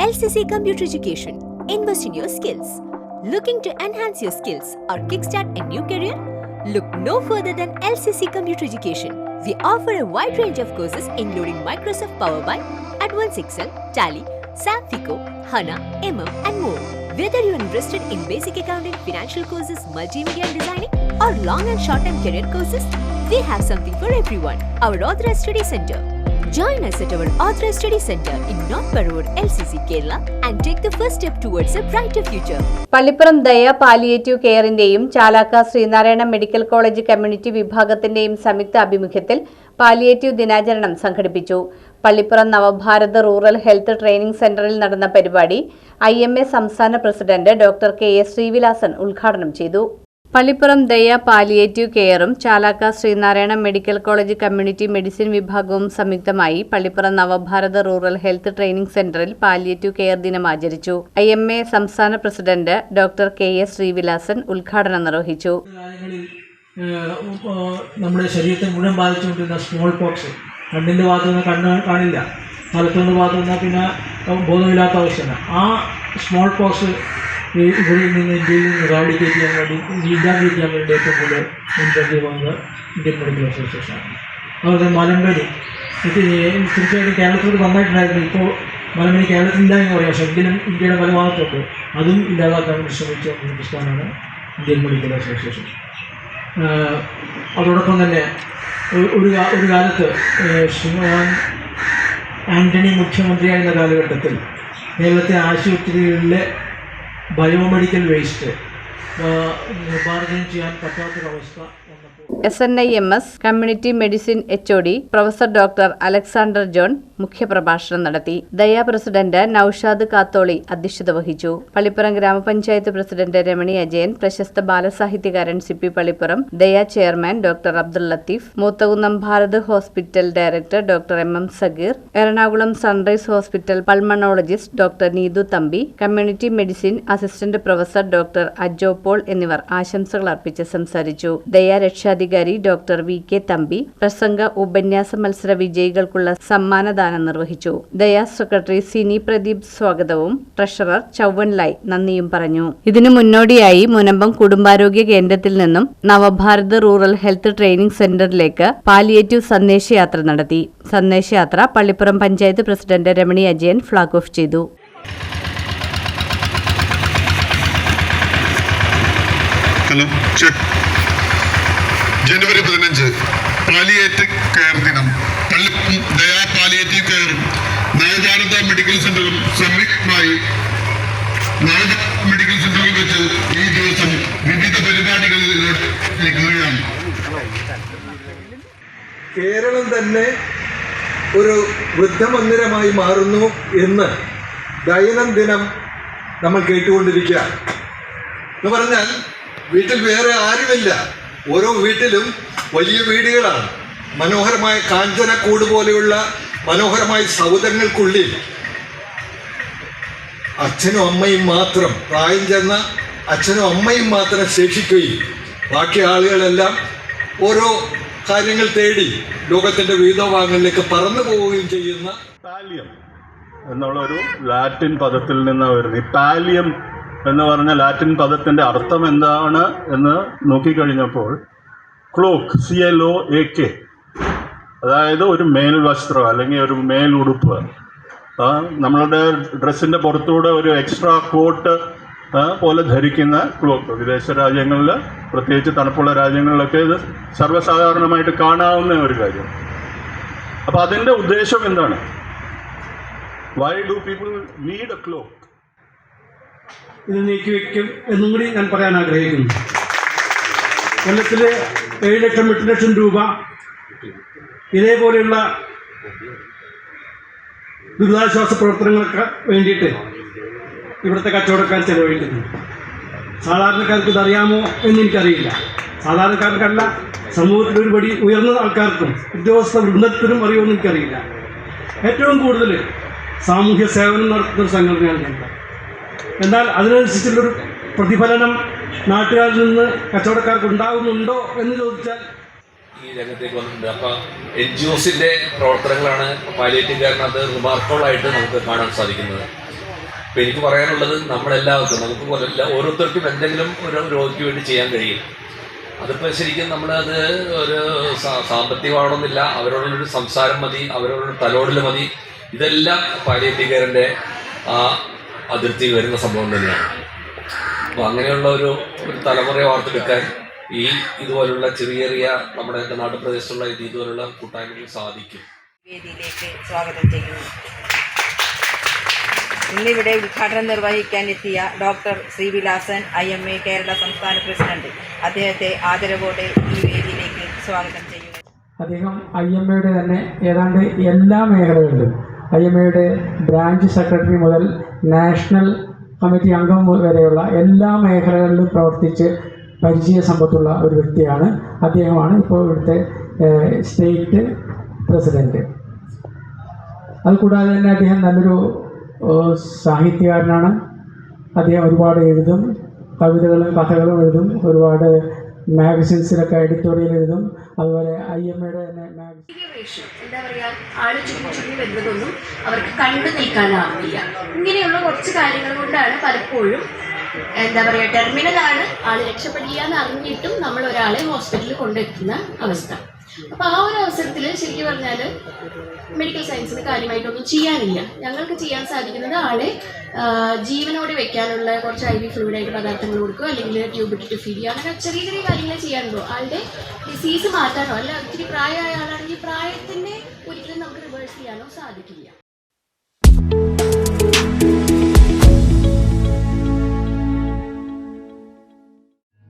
LCC Computer Education. Invest in your skills. Looking to enhance your skills or kickstart a new career? Look no further than LCC Computer Education. We offer a wide range of courses including Microsoft Power BI, Advanced Excel, Tally, SAP FICO, HANA, and more. Whether you are interested in basic accounting, financial courses, multimedia designing, or long and short-term career courses, we have something for everyone. Our Authorized Study Center. Join us at our Authorized Study Center in North Parur, LCC, Kerala and take the first step towards a brighter future. Pallippuram Daya palliative കെയറിന്റെയും Chalakka Sreenarayana medical college community വിഭാഗത്തിന്റെയും സംയുക്ത ആഭിമുഖ്യത്തിൽ palliative ദിനാചരണം സംഘടിപ്പിച്ചു. Pallippuram Navabharat rural health training സെന്ററിൽ നടന്ന പരിപാടി IMA സംസ്ഥാന പ്രസിഡന്റ് ഡോക്ടർ KS ശ്രീവിലാസൻ ഉദ്ഘാടനം ചെയ്തു. പള്ളിപ്പുറം ദയ പാലിയേറ്റീവ് കെയറും Chalakka Sreenarayana medical college community medicine വിഭാഗവും സംയുക്തമായി Pallippuram Navabharat rural health training സെന്ററിൽ പാലിയേറ്റീവ് കെയർ ദിനം ആചരിച്ചു. IMA സംസ്ഥാന പ്രസിഡന്റ് ഡോക്ടർ KS ശ്രീവിലാസൻ ഉദ്ഘാടനം നിർവഹിച്ചു. നമ്മുടെ ശരീരത്തെ മുഴുവൻ ബാധിച്ചുകൊണ്ടിരുന്ന സ്മോൾ പോക്സ്, കണ്ണിൻ്റെ ഭാഗത്ത് നിന്ന് കണ്ണ് കാണില്ല, തലത്തുനിന്ന് ഭാഗത്ത് നിന്നാൽ പിന്നെ ബോധമില്ലാത്ത അവസ്ഥയാണ്. ആ സ്മോൾ പോക്സ് ഇവിടെ നിന്ന് ഇന്ത്യയിൽ നിന്ന് ഇറാഡിക്കേറ്റ് ചെയ്യാൻ വേണ്ടി, ഇല്ലാതിരിക്കാൻ ചെയ്യാൻ വേണ്ടി ഏറ്റവും കൂടുതൽ മുൻകരുതൽ വന്നത് ഇന്ത്യൻ മെഡിക്കൽ അസോസിയേഷനാണ്. അതുപോലെ മലമ്പനി തീർച്ചയായിട്ടും കേരളത്തിൽ നന്നായിട്ടുണ്ടായിരുന്നു. ഇപ്പോൾ മലമ്പനി കേരളത്തിലില്ല എന്ന് പറയാം, പക്ഷേ എങ്കിലും ഇന്ത്യയുടെ പല ഭാഗത്തൊക്കെ അതും ഇല്ലാതാക്കാൻ വേണ്ടി ശ്രമിച്ച ഒരു പ്രസ്ഥാനമാണ് ഇന്ത്യൻ മെഡിക്കൽ അസോസിയേഷൻ. അതോടൊപ്പം തന്നെ ഒരു കാലത്ത് ശ്രീമാൻ ആൻ്റണി മുഖ്യമന്ത്രിയായിരുന്ന കാലഘട്ടത്തിൽ കേരളത്തെ ആശുപത്രികളിലെ ബയോമെഡിക്കൽ വേസ്റ്റ് നിർമ്മാർജ്ജനം ചെയ്യാൻ പറ്റാത്തൊരവസ്ഥ വന്നപ്പോൾ SNIMS community medicine HOD professor doctor Alexander John മുഖ്യപ്രഭാഷണം നടത്തി. ദയ പ്രസിഡന്റ് നൌഷാദ് കാത്തോളി അധ്യക്ഷത വഹിച്ചു. പള്ളിപ്പുറം ഗ്രാമപഞ്ചായത്ത് പ്രസിഡന്റ് രമണി അജയൻ, പ്രശസ്ത ബാലസാഹിത്യകാരൻ CP Pallippuram, Daya chairman doctor Abdul Latheef, Moothakunnam Bharat Hospital director doctor MM Sageer, Ernakulam Sunrise Hospital pulmonologist doctor Neethu Thampi, community medicine assistant professor doctor Ajo Paul എന്നിവർ ആശംസകൾ അർപ്പിച്ച് സംസാരിച്ചു. ദയ രക്ഷാധികാരി ഡോക്ടർ VK തമ്പി പ്രസംഗ ഉപന്യാസ മത്സര വിജയികൾക്കുള്ള സമ്മാനദാനം നിർവഹിച്ചു. ദയ സെക്രട്ടറി സിനി പ്രദീപ് സ്വാഗതവും ട്രഷറർ ചൗവൻ ലൈ നന്ദിയും പറഞ്ഞു. ഇതിനു മുന്നോടിയായി മുനമ്പം കുടുംബാരോഗ്യ കേന്ദ്രത്തിൽ നിന്നും നവഭാരത് റൂറൽ ഹെൽത്ത് ട്രെയിനിംഗ് സെന്ററിലേക്ക് പാലിയേറ്റീവ് സന്ദേശയാത്ര നടത്തി. സന്ദേശയാത്ര Pallippuram panchayat president Ramani Ajayan flag off ചെയ്തു. ജനുവരി 15 പാലിയേറ്റീവ് കെയർ ദിനം. ദയാ പാലിയേറ്റീവ് കെയറും നവഭാരത മെഡിക്കൽ സെന്ററും സംയുക്തമായി മെഡിക്കൽ സെന്ററിൽ വെച്ച് ഈ ദിവസം വിവിധ പരിപാടികളിലൂടെ നിൽക്കുകയാണ്. കേരളം തന്നെ ഒരു വൃദ്ധമന്ദിരമായി മാറുന്നു എന്ന് ദൈനംദിനം നമ്മൾ കേട്ടുകൊണ്ടിരിക്കുക. എന്ന് പറഞ്ഞാൽ വീട്ടിൽ വേറെ ആരുമില്ല, ഓരോ വീട്ടിലും വലിയ വീടുകളാണ്. മനോഹരമായ കാഞ്ചനക്കൂട് പോലെയുള്ള മനോഹരമായ സൗധങ്ങൾക്കുള്ളിൽ അച്ഛനും അമ്മയും മാത്രം, പ്രായം ചെന്ന അച്ഛനും അമ്മയും മാത്രം ശേഷിക്കുകയും ബാക്കി ആളുകളെല്ലാം ഓരോ കാര്യങ്ങൾ തേടി ലോകത്തിൻ്റെ വിവിധ ഭാഗങ്ങളിലേക്ക് പറന്നു പോവുകയും ചെയ്യുന്ന പാലിയം എന്നുള്ളൊരു ലാറ്റിൻ പദത്തിൽ നിന്ന് വരുന്നത്. ഈ പാലിയം എന്ന് പറഞ്ഞ ലാറ്റിൻ പദത്തിൻ്റെ അർത്ഥം എന്താണ് എന്ന് നോക്കിക്കഴിഞ്ഞപ്പോൾ ക്ലോക്ക്, CLOAK, അതായത് ഒരു മേൽവസ്ത്രം അല്ലെങ്കിൽ ഒരു മേലുടുപ്പ്. നമ്മളുടെ ഡ്രസ്സിൻ്റെ പുറത്തൂടെ ഒരു എക്സ്ട്രാ കോട്ട് പോലെ ധരിക്കുന്ന ക്ലോക്ക്. വിദേശ രാജ്യങ്ങളിൽ, പ്രത്യേകിച്ച് തണുപ്പുള്ള രാജ്യങ്ങളിലൊക്കെ ഇത് സർവ്വസാധാരണമായിട്ട് കാണാവുന്ന ഒരു കാര്യം. അപ്പോൾ അതിൻ്റെ ഉദ്ദേശം എന്താണ്? Why do people need A clock? ഇത് നീക്കിവെക്കും എന്നും കൂടി ഞാൻ പറയാൻ ആഗ്രഹിക്കുന്നു. കൊല്ലത്തിൽ 7 ലക്ഷം 8 ലക്ഷം രൂപ ഇതേപോലെയുള്ള ദുരിതാശ്വാസ പ്രവർത്തനങ്ങൾക്ക് വേണ്ടിയിട്ട് ഇവിടുത്തെ കച്ചവടക്കാർ ചെലവഴിക്കുന്നുണ്ട്. സാധാരണക്കാർക്ക് ഇതറിയാമോ എന്നെനിക്കറിയില്ല. സാധാരണക്കാർക്കല്ല, സമൂഹത്തിൽ ഒരുപടി ഉയർന്ന ആൾക്കാർക്കും ഉദ്യോഗസ്ഥ വൃന്ദത്തിനും അറിയുമെന്ന് എനിക്കറിയില്ല. ഏറ്റവും കൂടുതൽ സാമൂഹ്യ സേവനം നടത്തുന്ന സംഘടനയാണ് കേന്ദ്രം. എന്നാൽ അതിനനുസരിച്ചുള്ളൊരു പ്രതിഫലനം നാട്ടുകാരിൽ നിന്ന് കച്ചവടക്കാർക്ക് ഉണ്ടാകുന്നുണ്ടോ എന്ന് ചോദിച്ചാൽ ഈ രംഗത്തേക്ക് വന്നിട്ടുണ്ട്. അപ്പോൾ NGOസിൻ്റെ പ്രവർത്തനങ്ങളാണ് പാലിയേറ്റീവ് കെയറിനകത്ത് റിമാർക്കബിളായിട്ട് നമുക്ക് കാണാൻ സാധിക്കുന്നത്. അപ്പോൾ എനിക്ക് പറയാനുള്ളത് നമ്മളെല്ലാവർക്കും നമുക്ക് ഓരോരുത്തർക്കും എന്തെങ്കിലും ഒരു രോഗിക്ക് വേണ്ടി ചെയ്യാൻ കഴിയും. അതിപ്പോൾ ശരിക്കും നമ്മളത് ഒരു സാമ്പത്തികമാണെന്നില്ല, അവരോടൊരു സംസാരം മതി, അവരോടൊരു തലോടൽ മതി. ഇതെല്ലാം പാലിയേറ്റീവ് കെയറിൻ്റെ ആ അതിർത്തി വരുന്ന സംഭവം തന്നെയാണ്. അപ്പോൾ അങ്ങനെയുള്ള ഒരു തലമുറയെ വാർത്തെടുക്കാൻ ഇതുപോലുള്ള ചെറിയ നമ്മുടെ നാട്ടുപ്രദേശത്തുള്ള ഇതുപോലുള്ള കൂട്ടായ്മകൾ സാധിക്കും. വേദിയിലേക്ക് സ്വാഗതം ചെയ്യുന്നു. ഇന്നിവിടെ ഉദ്ഘാടനം നിർവഹിക്കാനെത്തിയ ഡോക്ടർ ശ്രീവിലാസൻ IMA കേരള സംസ്ഥാന പ്രസിഡന്റ്, അദ്ദേഹത്തെ ആദരവോടെ ഈ വേദിയിലേക്ക് സ്വാഗതം ചെയ്യുന്നു. അദ്ദേഹം IMAയുടെ തന്നെ ഏതാണ്ട് എല്ലാ മേഖലകളിലും IMAയുടെ ബ്രാഞ്ച് സെക്രട്ടറി മുതൽ നാഷണൽ കമ്മിറ്റി അംഗം വരെയുള്ള എല്ലാ മേഖലകളിലും പ്രവർത്തിച്ച് പരിചയസമ്പത്തുള്ള ഒരു വ്യക്തിയാണ്. അദ്ദേഹമാണ് ഇപ്പോൾ ഇവിടുത്തെ സ്റ്റേറ്റ് പ്രസിഡൻറ്റ്. അതുകൂടാതെ തന്നെ അദ്ദേഹം നല്ലൊരു സാഹിത്യകാരനാണ്. അദ്ദേഹം ഒരുപാട് എഴുതും, കവിതകളും കഥകളും എഴുതും, ഒരുപാട് മാഗസിൻസിലൊക്കെ എഡിറ്റോറിയൽ എഴുതും. അതുപോലെ IMAയുടെ തന്നെ എന്താ പറയുക, ആള് ചുരുങ്ങി വരുന്നതൊന്നും അവർക്ക് കണ്ടു നിൽക്കാനാവില്ല. ഇങ്ങനെയുള്ള കുറച്ച് കാര്യങ്ങൾ കൊണ്ടാണ് പലപ്പോഴും എന്താ പറയുക, ടെർമിനലാണ്, ആൾ രക്ഷപ്പെടില്ല എന്ന് അറിഞ്ഞിട്ടും നമ്മൾ ഒരാളെ ഹോസ്പിറ്റലിൽ കൊണ്ടെത്തുന്ന അവസ്ഥ. അപ്പോൾ ആ ഒരു അവസരത്തിൽ ശരിക്കും പറഞ്ഞാൽ മെഡിക്കൽ സയൻസിന് കാര്യമായിട്ടൊന്നും ചെയ്യാനില്ല. ഞങ്ങൾക്ക് ചെയ്യാൻ സാധിക്കുന്നത് ആളെ ജീവനോടെ വെക്കാനുള്ള കുറച്ച് IV ഫ്ലൂയിഡായിട്ട് പദാർത്ഥങ്ങൾ കൊടുക്കുക, അല്ലെങ്കിൽ ട്യൂബ് ഇട്ടിട്ട് ഫീഡ് ചെയ്യുക, അങ്ങനെ ചെറിയ ചെറിയ കാര്യങ്ങൾ ചെയ്യാനുള്ളൂ. ആളുടെ ഡിസീസ് മാറ്റാനോ, അല്ല ഒത്തിരി പ്രായമായ ആളാണെങ്കിൽ പ്രായത്തിനെ ഒരിക്കലും നമുക്ക് റിവേഴ്സ് ചെയ്യാനോ സാധിക്കില്ല.